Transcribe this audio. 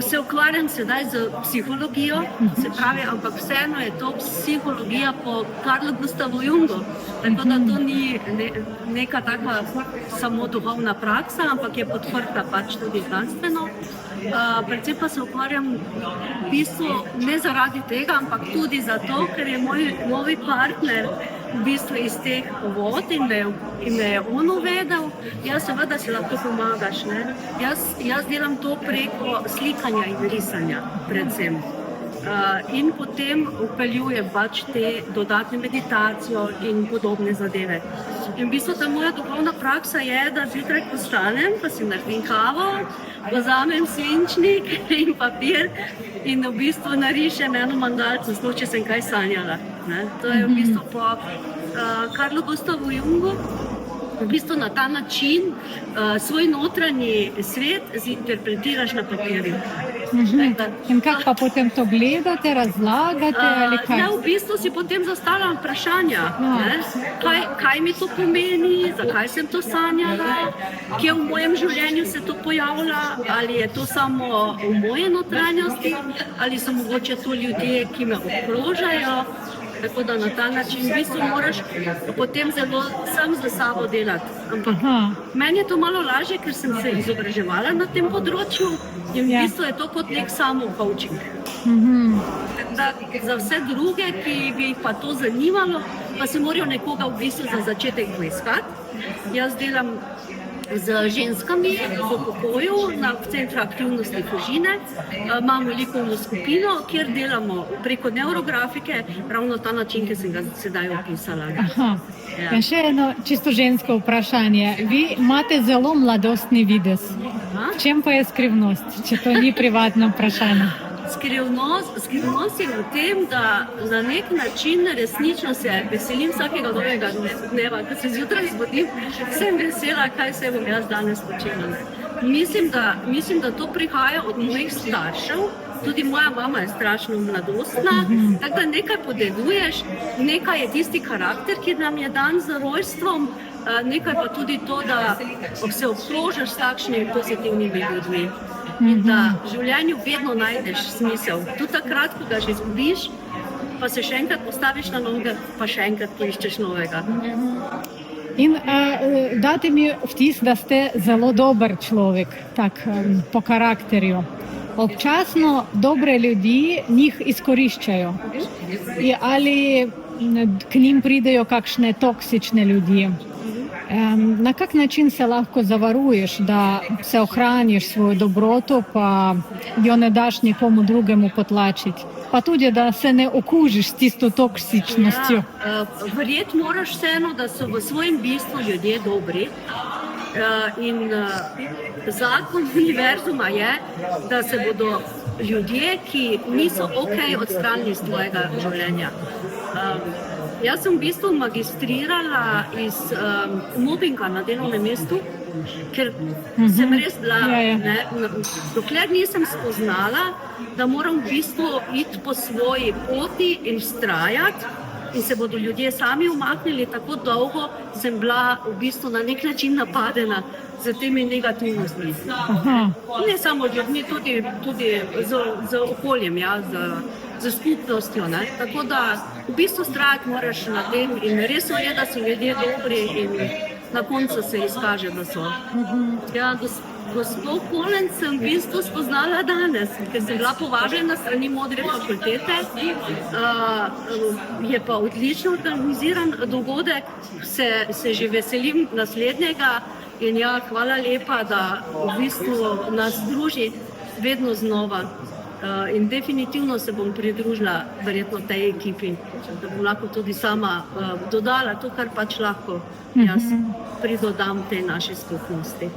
se ukvarjam sedaj z psihologijo, se pravi, ampak vseeno je to psihologija po Carlu Gustavu Jungu. Tako da to ni neka taka samo duhovna praksa, ampak je podprta pač tudi znanstveno. Predvsem pa se ukvarjam v bistvu ne zaradi tega, ampak tudi zato, ker je moj novi partner v bistvu iz teh vod in me je on uvedel. Jaz seveda si lahko pomagaš, ne? Jaz delam to preko slikanja in risanja predvsem. In potem vpeljujem pač te dodatne meditacijo in podobne zadeve. In v bistvu ta moja duhovna praksa je, da zjutraj postanem, pa si naredim kavo, vzamem svinčnik in papir in v bistvu narišem eno mandalco, sploh če sem kaj sanjala. Ne? To je v bistvu po Carlu Gustavu Jungu. V bistvu na ta način svoj notranji svet interpretiraš na papirju. In kako pa potem to gledate, razlagate ali kaj? V bistvu si potem zastavljam vprašanja. Kaj mi to pomeni, zakaj sem to sanjala, kje v mojem življenju se to pojavlja, ali je to samo v moje notranjosti, ali so mogoče to ljudje, ki me obkrožajo. Tako da na ta način v bistvu moraš potem zelo sam za sabo delati. Ampak meni je to malo lažje, ker sem se izobraževala na tem področju in v bistvu je to kot nek samo-coaching. Za vse druge, ki bi jih pa to zanimalo, pa se morajo nekoga v bistvu za začetek poiskati. Jaz delam z ženskami v pokoju na Centru aktivnosti družine. Imamo likovno skupino, kjer delamo preko neurografike, ravno ta način, ki sem ga sedaj opisala. In še eno čisto žensko vprašanje. Vi imate zelo mladostni videz. V čem pa je skrivnost, če to ni privatno vprašanje? Skrivnost je v tem, da na nek način resnično se veselim vsakega novega dneva. Ko se zjutraj zbudim, sem vesela, kaj se bom jaz danes počela. Mislim, da to prihaja od mojih staršev. Tudi moja mama je strašno mladostna, tako da nekaj podeduješ, nekaj je tisti karakter, ki nam je dan z rojstvom, nekaj pa tudi to, da se obkrožaš s takšnimi pozitivnimi ljudmi. In da v življenju vedno najdeš smisel. Tudi takrat, ko ga že izgubiš, pa se še enkrat postaviš na noge, pa še enkrat poiščeš novega. In date mi vtis, da ste zelo dober človek, tak po karakterju. Občasno dobre ljudi njih izkoriščajo. Ali k njim pridejo kakšne toksične ljudje. Na kak način se lahko zavaruješ, da se ohraniš svojo dobroto, pa jo ne daš nikomu drugemu potlačiti? Pa tudi, da se ne okužiš s tisto toksičnostjo. Verjeti moraš vseeno, da so v svojem bistvu ljudje dobri. In zakon univerzuma je, da se bodo ljudje, ki niso odstranili iz tvojega življenja. Jaz sem v bistvu magistrirala iz mobinga na delovnem mestu, ker sem res bila, dokler nisem spoznala, da moram v bistvu iti po svoji poti in vztrajati in se bodo ljudje sami umaknili. Tako dolgo sem bila v bistvu na nek način napadena z temi negativnostmi. Ne samo z ljudmi, tudi z okoljem, z skupnostjo. Tako da v bistvu vztrajati moraš na tem in res je, da so ljudje dobri in na koncu se izkaže, da so. Gospod Kolenc sem v bistvu spoznala danes, ker sem bila povabljena strani Modre fakultete. Je pa odlično organiziran dogodek, se že veselim naslednjega in hvala lepa, da v bistvu nas druži vedno znova. In definitivno se bom pridružila verjetno tej ekipi, da bom lahko tudi sama dodala to, kar pač lahko jaz pridodam tej naši skupnosti.